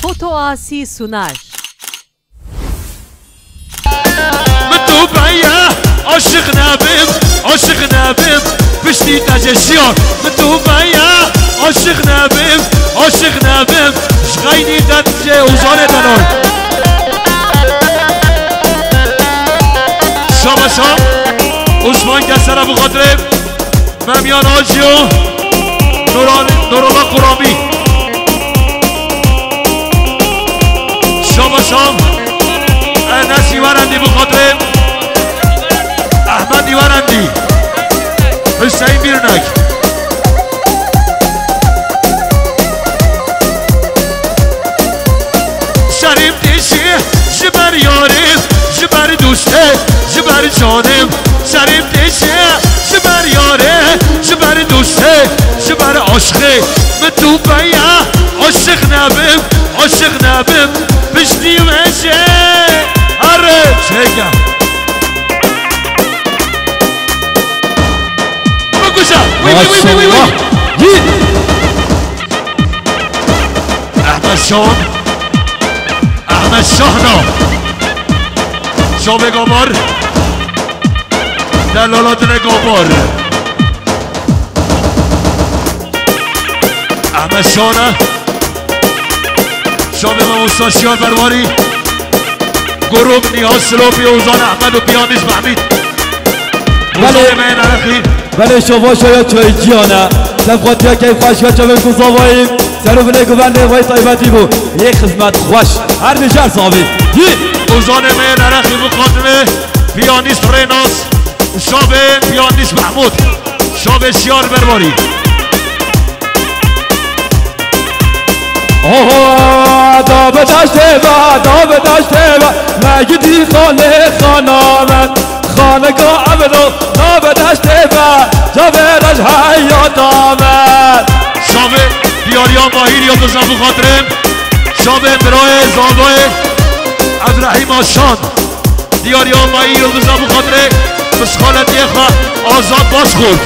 Fotoasi Sunar. متوبيا عاشق نبيم عاشق نبيم بشتي تجشيار متوبيا عاشق نبيم عاشق نبيم شغيني دنجي وزاني دنور شام شام عثمان کسر ابو خاطر ممیان آجیو نورالا قرامی شام شام انسی ورندی ابو خاطر احمدی ورندی حسین بیرنک شریف دیشی جبر یاریم جبر دوسته جبر جانم شریف دیشی جبر یاره جبر دوسته جبر عاشقه من تو بیا عاشق نبیم عاشق نبیم بشتی وشه اره چگم بگوشم وی وی وی وی وی احمد شان احمد شاهنا شاب گامار دلالات گامار احمد شانه شاب ما استاشیار برواری گروه نیاز سلوپی اوزان احمد و پیانیز محمید اوزان من عرقی بله شما شاید چای جیانه سبقاتی ها که خوشگاه چه بکن زاواییم سلو بله گوانده وای طایبتی بود یک خدمت خوش هر بشر صحابی اوزان من عرقی مقادمه پیانیست ریناس شاب پیانیست محمود شاب سیار برواری اوه داب داشته با داب داشته با مگدی خانه خانامن خانگاه عبدو داب داشته با جابرش حیات آمد شاب دیاریان ماهیر یا دوزن بو خاطرم شاب امراه زادای عبدالرحیم آشان دیاریان ماهیر یا دوزن بو خاطره بسخالتی خواه آزاد باش خورد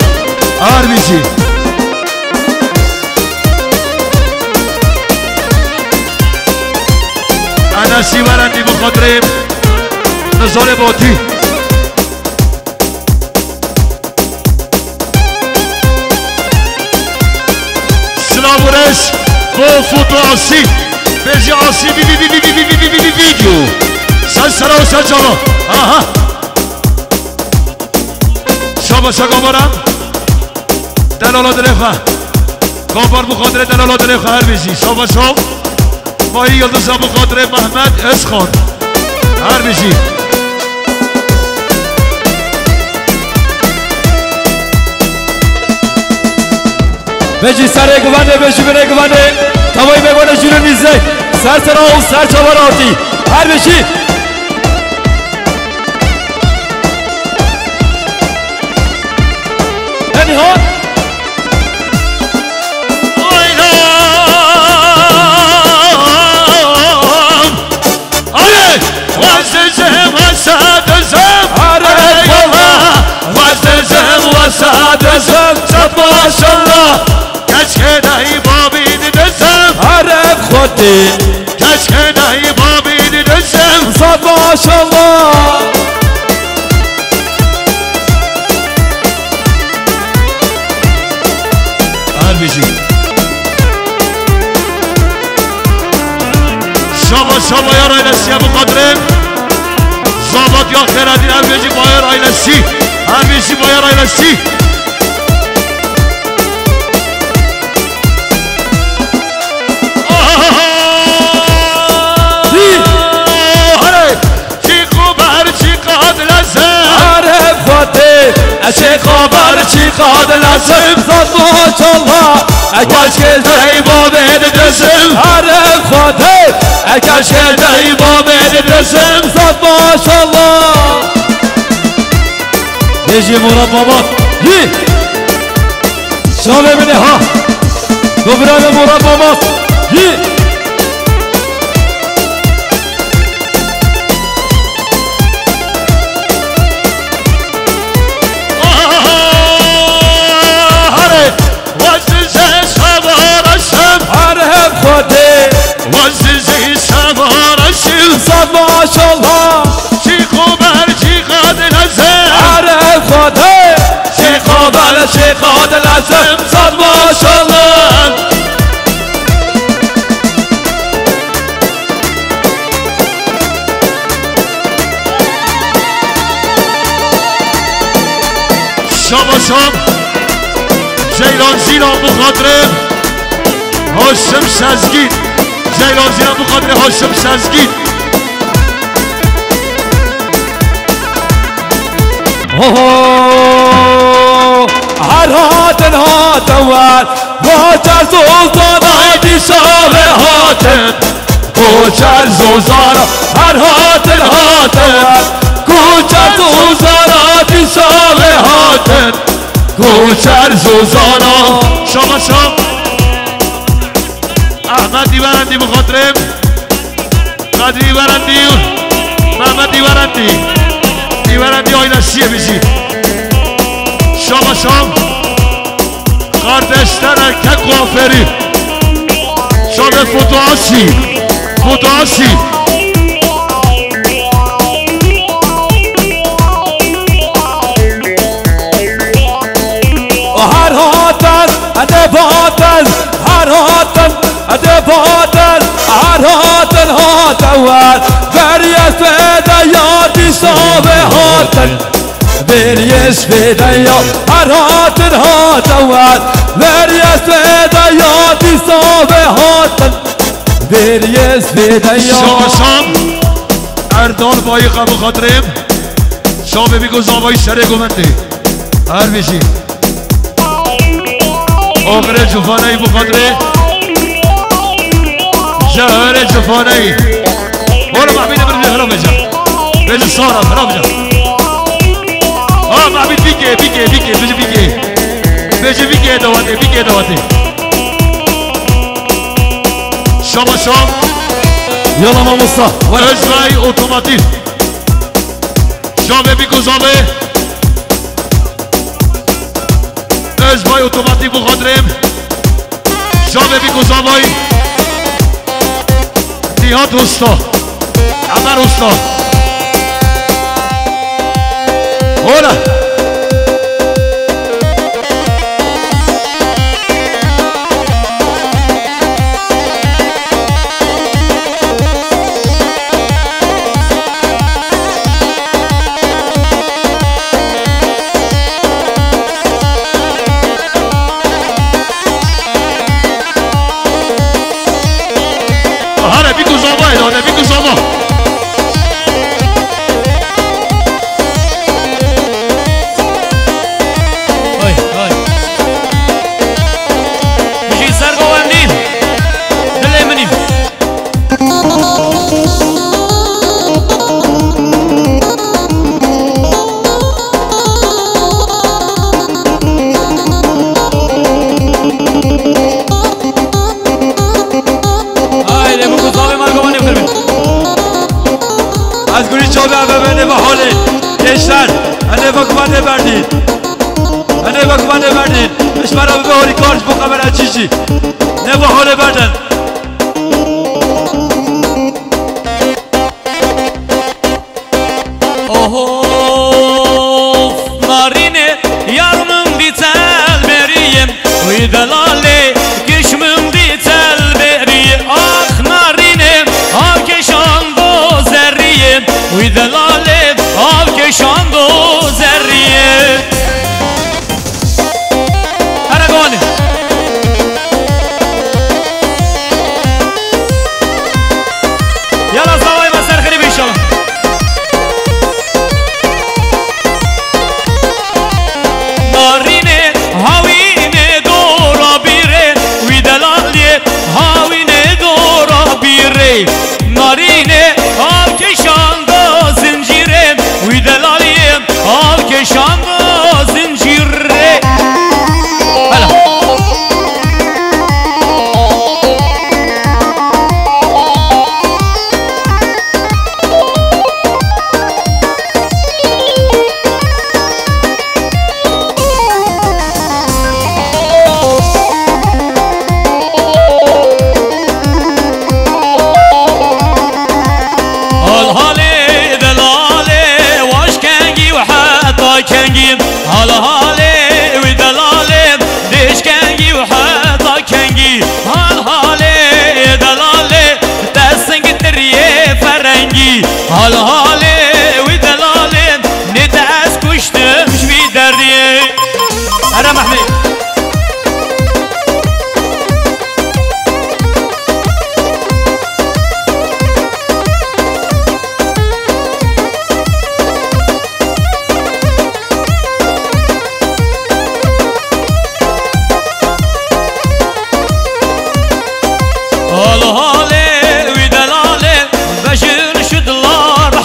هر بیشی انسی ورندی بو خاطرم نزار باتی سلامورش با فوتو آسی بجی آسی ویدیو سر سرا و سر جانا آها شابا شا گامارم دلالات رفه گامار بخاطر دلالات رفه هر بیشی شابا شا ماهی یلدوزم بخاطر محمد اسخان هر بیشی بجی سر گوانده بجی بره گوانده تمایی بگوانه جلو میزه سر سرا و سر چوار آتی هر بشی نمیهان آره وزدزم وسادزم آره وزدزم وسادزم صد ماشالله کشکه نهی بابین دزم عرب خودی کشکه نهی بابین دزم صد ماشالله هر بیشی شما یار آیلسی ابو قدرم زابط یا خیردین هر بیشی بایر آیلسی هر بیشی بایر آیلسی چه خبر چی قاد لازم صد ماشالله اکش که زیبا بید دزم عرب خواته اکش که زیبا بید دزم صد ماشالله بیجی مراد بابا هی شما ببینه ها دوبران مراد بابا هی وزن شام جیلان زیران بخاطره هاشم سزگین جیلان زیران بخاطره هاشم سزگین هر هاتن هاتوار کوچر زوزانا دیشاوه هاتن کوچر زوزانا هر هاتن هاتوار کوچر زوزانا دیشاوه هاتن کوچر زوزانا شما شام احمد دیورندی بخاطرم قدری دیورندی محمد دیورندی آیده سیه بیشی شما شام قردشتر که قافری شام فوتوآسی هر هاتن ادباتن هر هاتن ادباتن هر هاتن هاتوار بریس فیده یادی ساوه هاتن بریس فیده یا هر هاتن هاتوار بریس فیده یادی ساوه هاتن بریس فیده یا شما شام اردال بایی قبو خاطرم شام بگو زابایی سره گمنده هر بیشی آقر جفانه ای بخاطره جهر جفانه ای برو محبید برو خراب بجا بجا سارا خراب بجا محبید بیگه بجا بیگه دواته شما شام یالا ما مصطفى ازرای اوتوماتیک شام بگو زابه ازرای اوتوماتیک بخاطرم شام بگو زابای دیهات استا عمر استا هولا از گوری چابه ببینه و حاله کشتر انه بکمانه بردید اش برا به حالی کارش بقبر اچیشی نه و حاله بردن اوف نارینه yarımın ditel beriyim uy delale geçmim ditel beriyim ah narine av keşando zerriyim uy delale av keşando zerriyim Aragoni yala zavay masar kharib inşallah Narine havine dora bire uy delale havine dora bire Narine av keşanda zincire uy delale av keşanda zincire Hala Kengi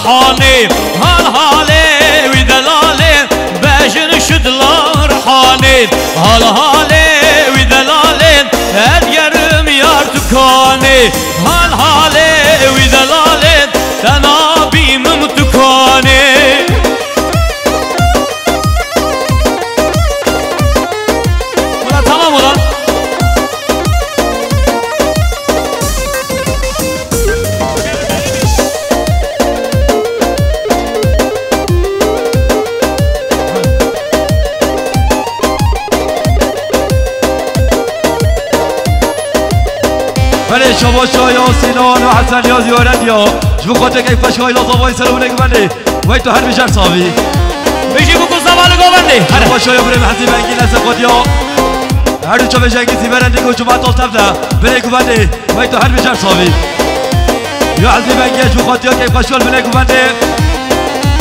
حاني هالهالي ودلالي بجن شدلار حاني هالهالي ودلالي ادگرم یار دکاني هالهالي ودلالي تنابيمم دکاني ولا تمام ولا بله شما شایا سینان و حسن یا زیارت یا جو خاطر که فشای لازم سلام علیکم بله وای تو هر بیشتر صاحبی بيجي بكو زمان گوبندی شما شایا بریم حسی بنگی نسه خود یا هر دو چه بجنگی سی برندی که جمعه تال تبده بله گوبندی وای تو هر بیشتر صاحبی یا حسی بنگی جو خاطر که فشال بله گوبندی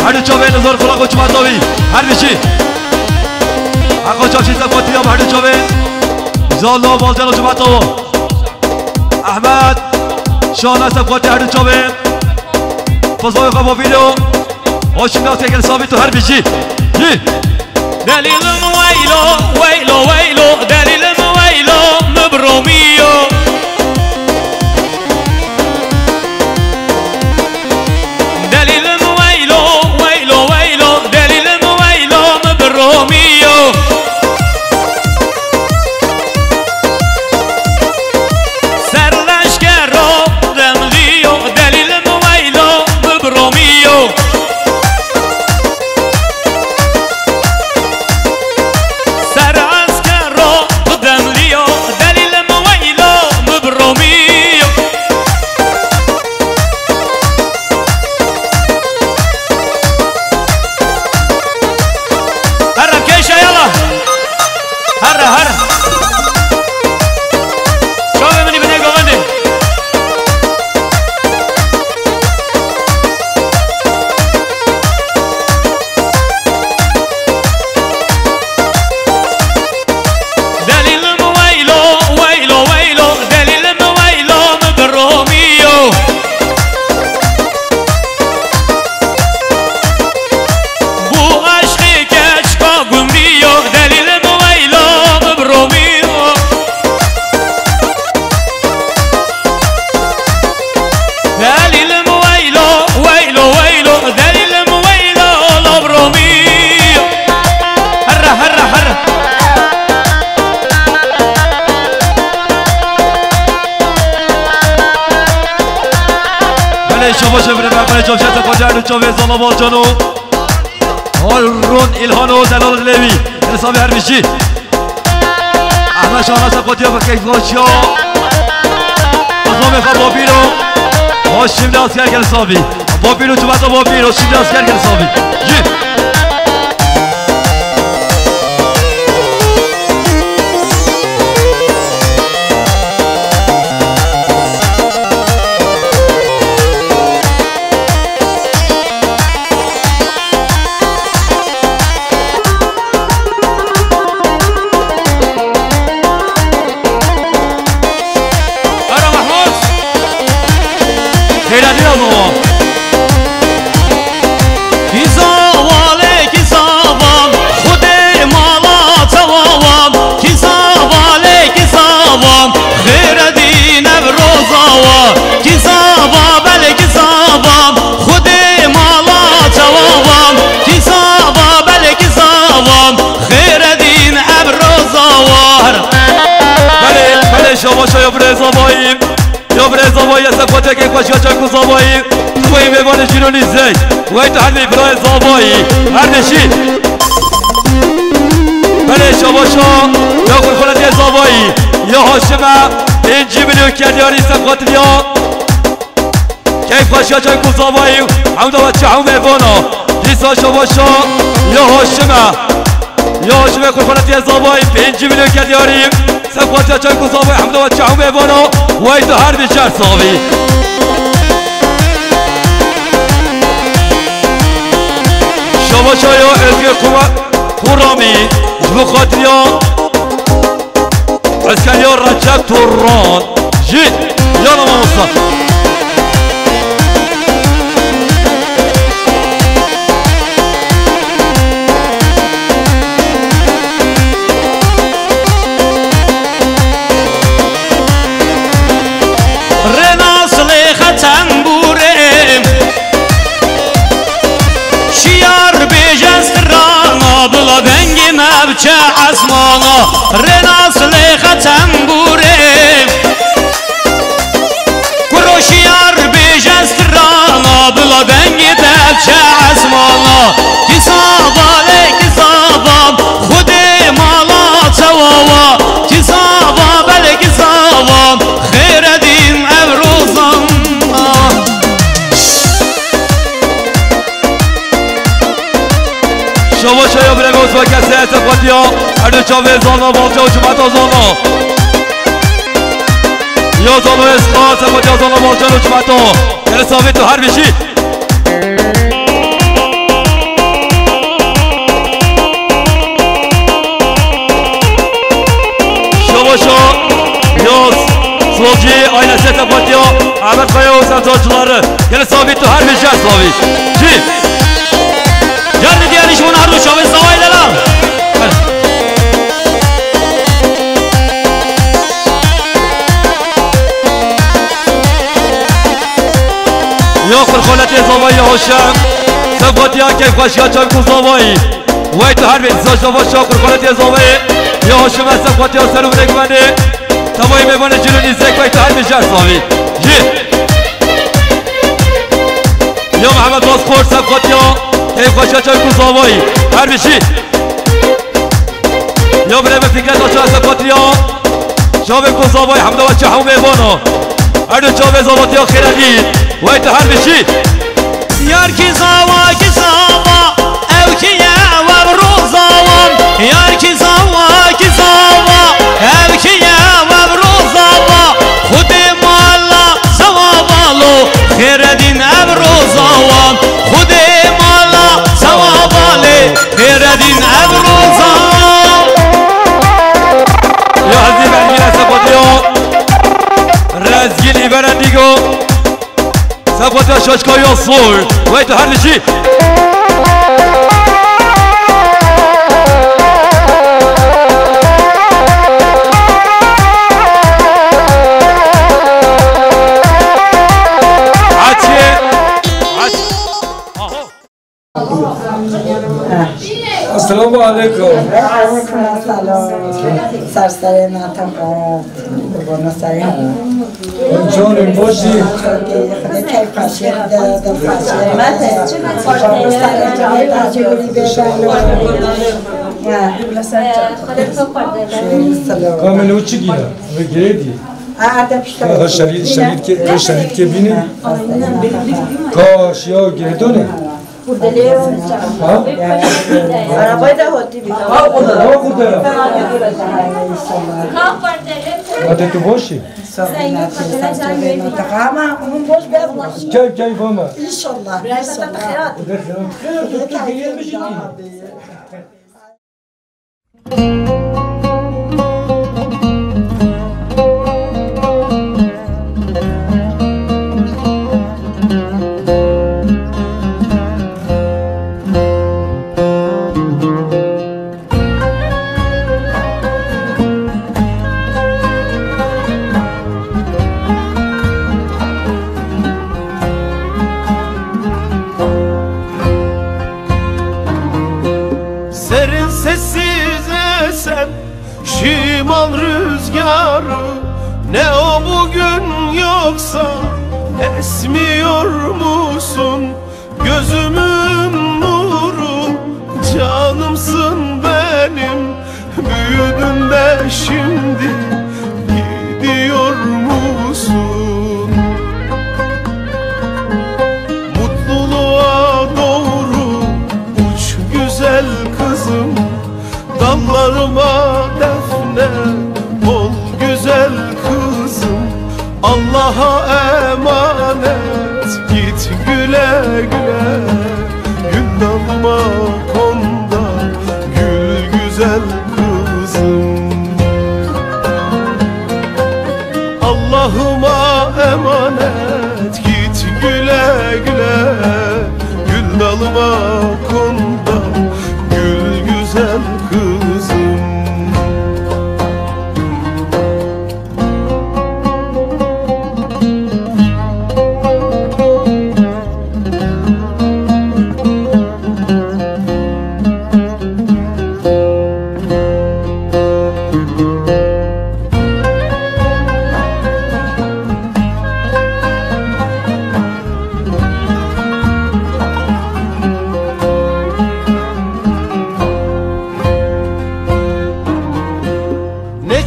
هر دو چه به نظر خلاق و جمعه تاوی هر بیشی اقا چاپ چیزا خاطر یا هر دو چه به زالا بالجان و جمعه تاو احمد شان هستم خاطر هر دو چاوه فضای قبا ویدیو آشیم ناس که ثابت تو هر بیشی دلیلم ویلو ویلو ویلو دلیلم ویلو مبرومیو دلیلم ویلو ویلو ویلو دلیلم ویلو مبرومیو شما چه بره برای جامشت قاجر دو چاوه زالا بالجانو هارون ایلهانو دلال لیوی حسابی هر بیشی احمد شاناس قاطیا و کیف گاشیا ازام خواه بابیرو هاشیم دستگر گل حسابی بابیرو تو بطا بابیرو هاشیم دستگر گل حسابی شما شایا برزا باییم یا برزا بایی سفاته که خوشی ها چاکو زابایی تو بایی میوان جیرو نیزی وای تو هنوی برای زابایی هر نشی بله شما شا یا خورخونتی زابایی یا هاشمه اینجی ملیون کردیاری سفاته یا کیف خوشی ها چاکو زابایی همون بچه همون میوانا ریسا شما شا یا هاشمه یا هاشمه خورخونتی زابایی اینجی ملیون کردیاری سفاتی چای کوزاوی حمد و چاو میوانا وای تو هر بیشتر صاوی شما شایا ازگر قرامی جبو خاطریا اسکریا رجب توران جید یا نمانسا سفاتیا هر چاوه زانا بالچه و چوبت زانا یا زانا اسقا سفاتیا زانا بالچه و چوبت یعنی صافی تو هر بشی شباشا یاز سوجی آینه سفاتیا احمد خیه و سمتاجلاره یعنی صافی تو هر بشی صافی چی؟ جلد دیانشون هر رو شاوه زوای دلم یا خلخالت زوای هاشم سفاتی ها کیف خاشیا چای کو زوای وای تو هر بیت زاشا باشا خلخالت زوای یا هاشم سفاتی ها سرم نگمنه تمایی میبانه جلو نیزک وای تو هر بیت جر زوای جی یا محمد باز خور سفاتی ها کیف خاشیا چای کو زوای هر بیشی یا بره به فکرت آچه سفاتی ها شاوه کو زوای حمده و چه همو میبانه هر دو چاوه زواتی ها خیردی وای تو هر بشی یار کی زوا کی زوا او کی یا و روزاوان یار کی زوا کی زوا او کی یا و روزاوا خود مالا ثوابالو خیر دین اب روزاوان خود مالا ثواباله خیر دین اب روزاوان یا عزیز برگیر سفاتیا رزگیلی برندیگو سفاتی شاشکایی ها سور وای تو هر نشی السلام علیکم. علیکم السلام. سرسری ناتم بگم سری هم. جانم باشی. خدا کی کاشی داد کاشی. ماته. خدا سری جای تاجوری بیشتر. کامل اوچی گیره. وگیری. شدید که بینی. کاش یا گردونه. Arabayı da hotti bir. Hadi tu boşi. Ama onun boş bir Keyif ama. İnşallah. Şimal rüzgarı ne o bugün yoksa esmiyor musun? Gözümün nuru canımsın benim büyüdün de şimdi gidiyor musun? Mutluluğa doğru uç güzel kızım dallarıma defne ol güzel kızım Allah'a emanet git güle güle Gül dalma konda gül güzel kızım Allah'ıma emanet git güle güle Gül dalıma konda gül güzel kızım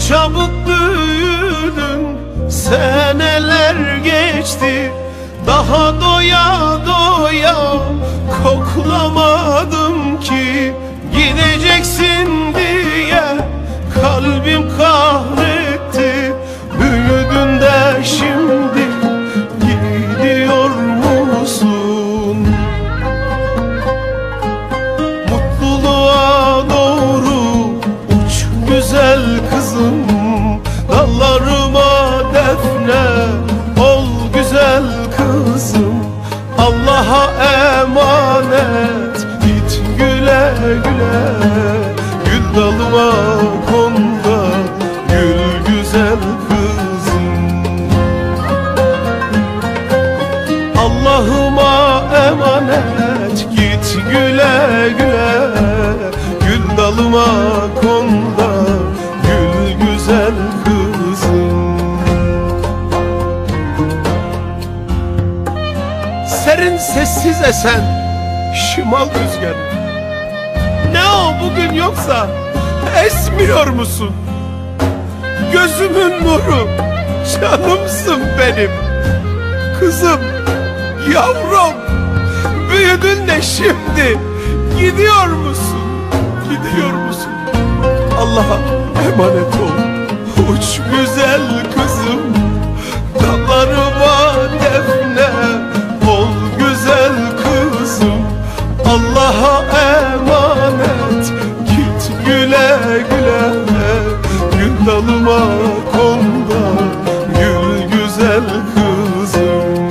Çabuk büyüdün, seneler geçti Daha doya doya koklamadım ki Gideceksin diye kalbim kahretti. Büyüdün de şimdi gidiyor musun? Mutluluğa doğru uç güzel kızım, dallarıma defne ol güzel kızım. Allah'a emanet git güle güle, gül dalıma konda gül güzel kızım. Allah'ıma emanet git güle güle, gül dalıma konda gül güzel kızım. Serin sessiz esen şimal rüzgarı, ne o bugün yoksa esmiyor musun? Gözümün nuru, canımsın benim. Kızım, yavrum, büyüdün de şimdi gidiyor musun? Gidiyor musun? Allah'a emanet ol uç güzel kızım, dallarıma defne ol güzel kızım. Allah'a emanet git güle güle, gül dalıma konda gül güzel kızım.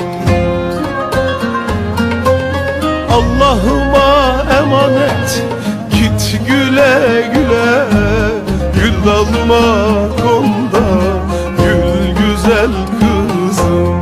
Allah'ıma emanet git güle güle, gül dalıma konda gül güzel kızım.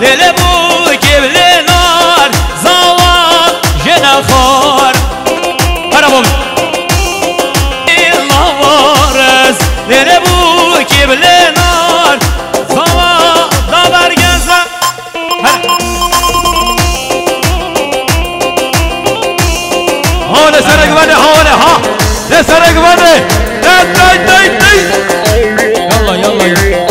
دل بو کبل نار زوان جنخار برامون لوارز دل بو کبل نار زوان داور گزن ها لسرک بنده ها لسرک بنده يلا يلا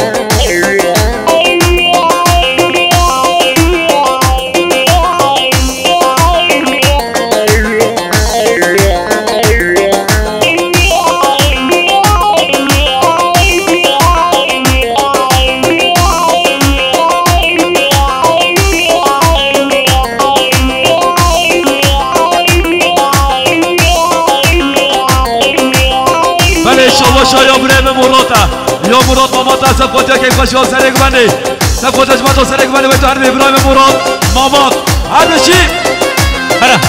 یا بریم موراتا یا مراد ماما تا سفوتیا که کاش واسه سرک بنده سفوتش ما تو سرک بنده تو هر ابراهیم مراد ماما هر بشی هره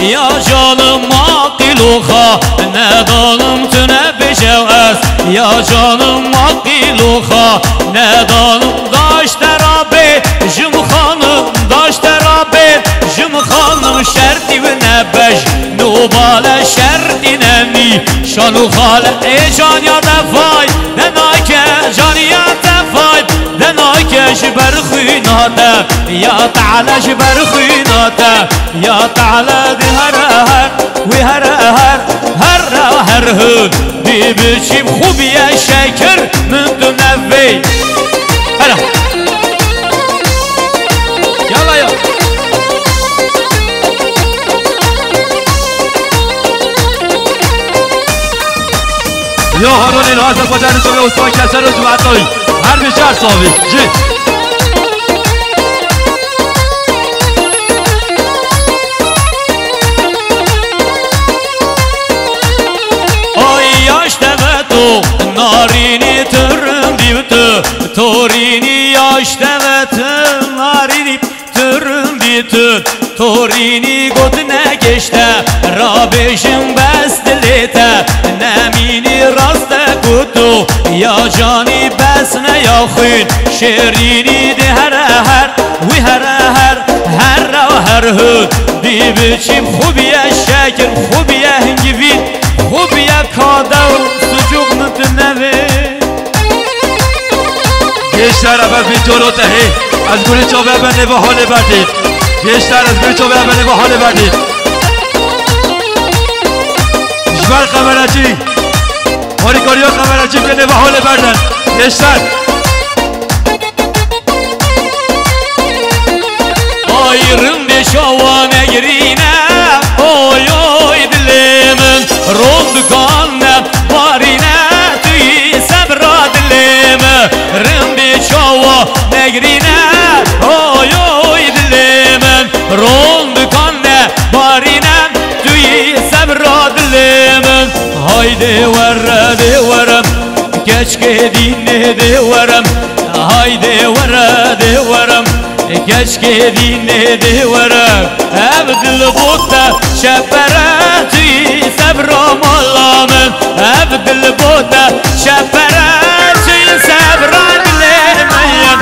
یا canım maqiluha ne danım tüne beşevez ya canım maqiluha ne danım daş terabe jımxanım daş terabe jımxanım şerti ve nebeş nubale şerti nemi şanu hale e can ya defay denake can ya defay denake jber khynate ya ta'ala jber khynate ya ta'ala هر و هر هر دی بچیم خوبیه شکر من دو نوی هر یالا یا یا هارونی لازم با جنی تو به استوان کسر رو جمعتایی هر بیشتر صاحبی جی narini türüm divtü torini yaş devetin narini türüm divtü torini godne geçte rabeşim bestilete nemini raste kutu ya cani besne yaxin şerini de her ve her hud di biçim xubiye şekir xubiye hingivin xubiye kadev sucuk mutnevi بیشتر اول ویدیو تهی از گوری چوبه بنده و حال بردید بیشتر از گوری چوبه بنده و حال بردید جبر قمرچی هاریکاری ها قمرچی بنده و حال بردن بیشتر ayrım bir şovane girine oy oy dilimin rondu kanne varine tüy sebra dilimi rım bir şovane girine oy oy dilimin rondu kanne varine tüy sebra dilimin haydi verem keşke dinle de verem haydi verem keşke dinle de verem evdil botta şefereti sebram Allah'ın evdil botta şefereti sebram dilemeyen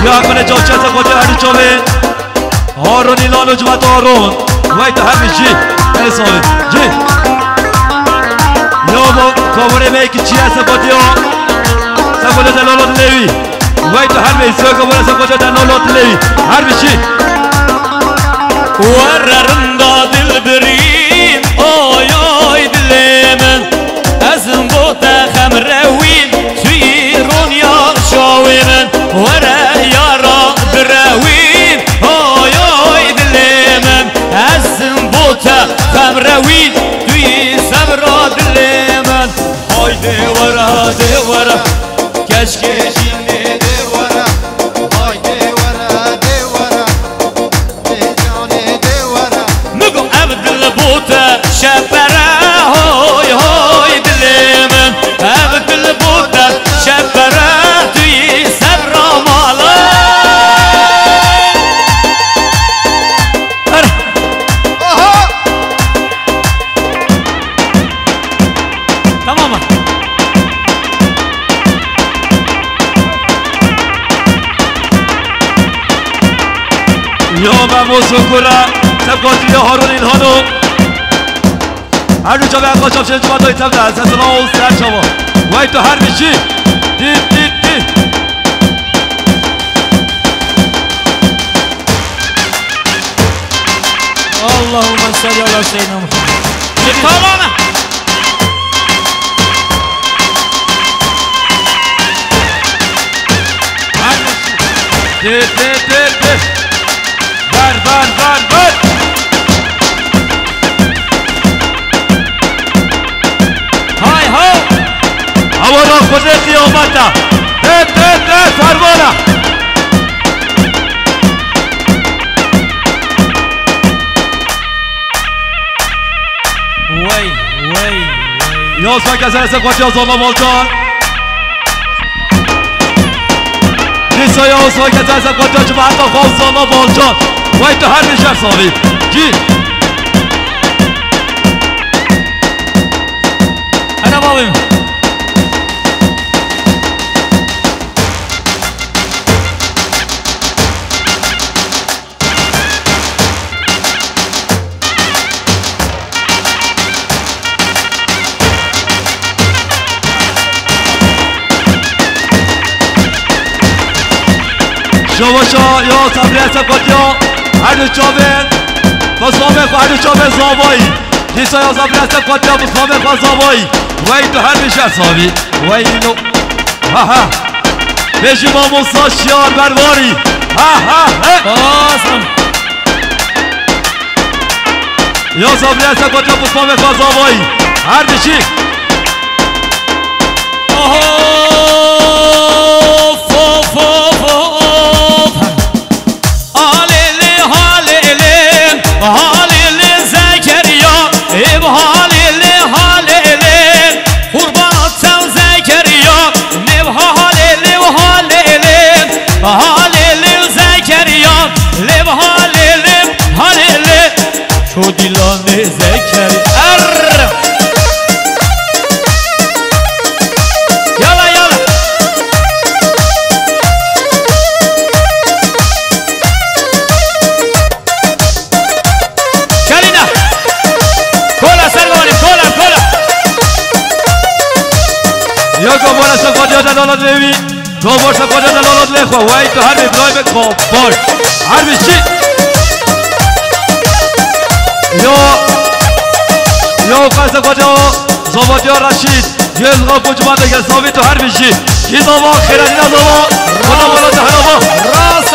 یا من جاچه تا خود هری چوبه هارونی لالو جمعت هارون وای تا همی جی حسابه جی یا با کامره میکی چی هست خودی ها سفاده دلالات لیوی وای تا هر بیسیار کامره سفاده دلالات لیوی هر بیشی وررندا dil birîn oy oy dilemin ezim bota xemrewîn tüyî ronyar şawînin were yara birewîn oy oy dilemin ezim bota xemrewîn tüyî sebra dilemin haydi were keşke jinê de were haydi were شپره های های دل من عبد البوده شپره توی صبر مالا یا مموز سکوره سبقاتی هارون این هانو هر روچا به اقا چاپ شده جمعه دایی تبده از اصلا اون سر شما وای تو هر بیشی دید دید دید اللهم صل على سيدنا محمد تمام دید دید دید دید بر های ها هوانا خود قیامتا دید پروانه وی یا سوک از قاطی از آلا مالجان نیسا یا سوک از قاطی از حتی خواست آلا مالجان وی تو هر میشر سالی جی انا بابیم شما یا صبری هستم کاتیا هر دو چابه بسامه خو هر دو چابه زابایی نیسا یا صبری هستم کاتیا بسامه خو زابایی وی تو هر میشه صابی وی نو ها ها بشی با موسا شیار برواری ها ها آسم یا صبری هستم کاتیا بسامه خو زابایی هر میشی شو دیلان ذکر یالا یالا کلینا کولا سرگانی کولا یا گوار است قاطیا دلالت لیوی گوار است قاطیا دلالت لیخو وی تو هر میبرای به گوار هر میشی یا قصد قاطیا زبادیا رشید یه ازغاب کجمانده گستاوی تو هر میشی یه زبا خیرانی نزبا خدا مولا دهنابا راست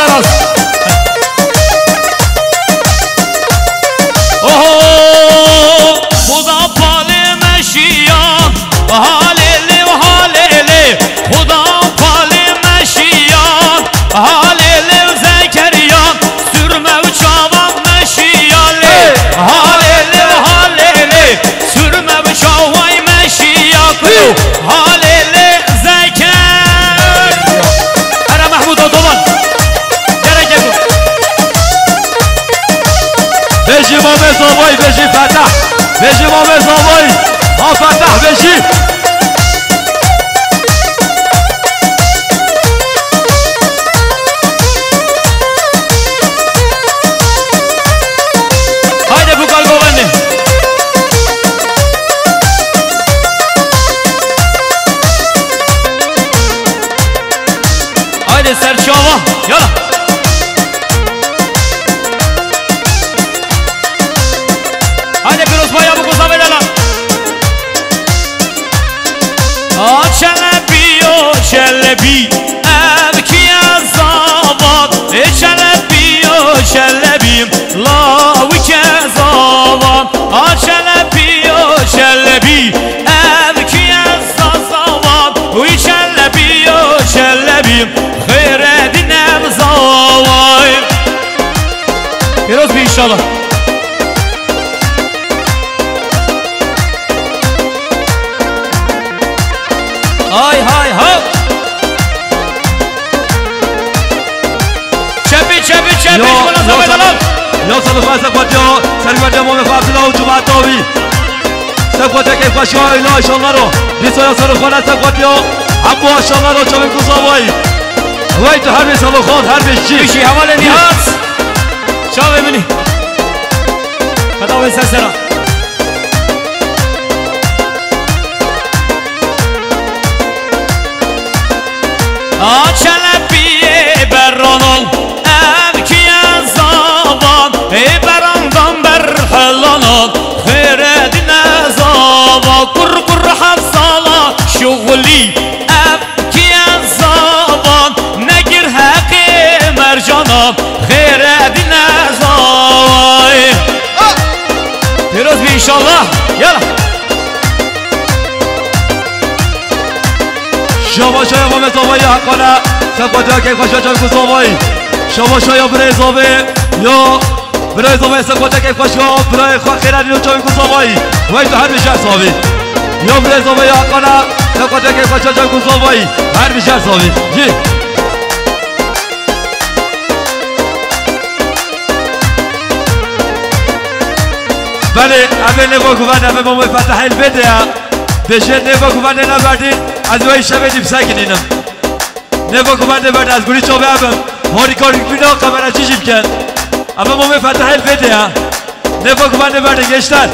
اوه خدا پال مشیان حالیلی و حالیلی خدا پال مشیان حالیلی و زکریان سرمه و چاوان مشیالی حالیلی و حالیلی سرمه و چاوان مشیالی حالیلی زکر اره محمود دوبان درکه کن بشی ما به زبایی بشی فتح بشی ما به زبایی ها فتح بشی haydi bu kal govenni haydi serçava yala haydi biraz baya bu kusa vedala çelebi evki azavat çelebi lavi kezavat çelebi evki azavat çelebi khairedin evzavay biraz bir inşallah hay hay hay çepi bana zamanlar یا صدق سقوطیا سرگرد امام فضل و جمعتاوی سقوطیا که فشی های الله اشالله رو نیسا سر خانه سقوطیا ابو اشالله رو چوبی کساوایی وی تو هر بیس خود هر بیس چی بیشی حوال نیاز شاو ببینی خدا به سسرا چلبی برانال ابکی از آبان براندان بر حلانال خیرد نزاوا قرقر حصالا شغلی ابکی از آبان نگیر حق مرجانا خیرد نزاوا پیروز بی انشالله یلا شما شاید با متابایی حقانه سکواتا که خوشا جان کسابایی شما شاید برای زابه یا برای زابه سکواتا که خوشا برای خواه خیرانی رو جان کسابایی وی تو هر میشه صابی یا برای زابه حقانه سکواتا که خوشا جان کسابایی هر میشه صابی جی بله اول نبا گوان اول مامی فتح البده بشه نبا گوان نبردین از وی شبه دیم سکنینم نبا گوان نبرد از گوری چابه همم هاری کاری بینا قمر چی جیب کن اما مامی فتح البده نبا گوان نبرد گشتن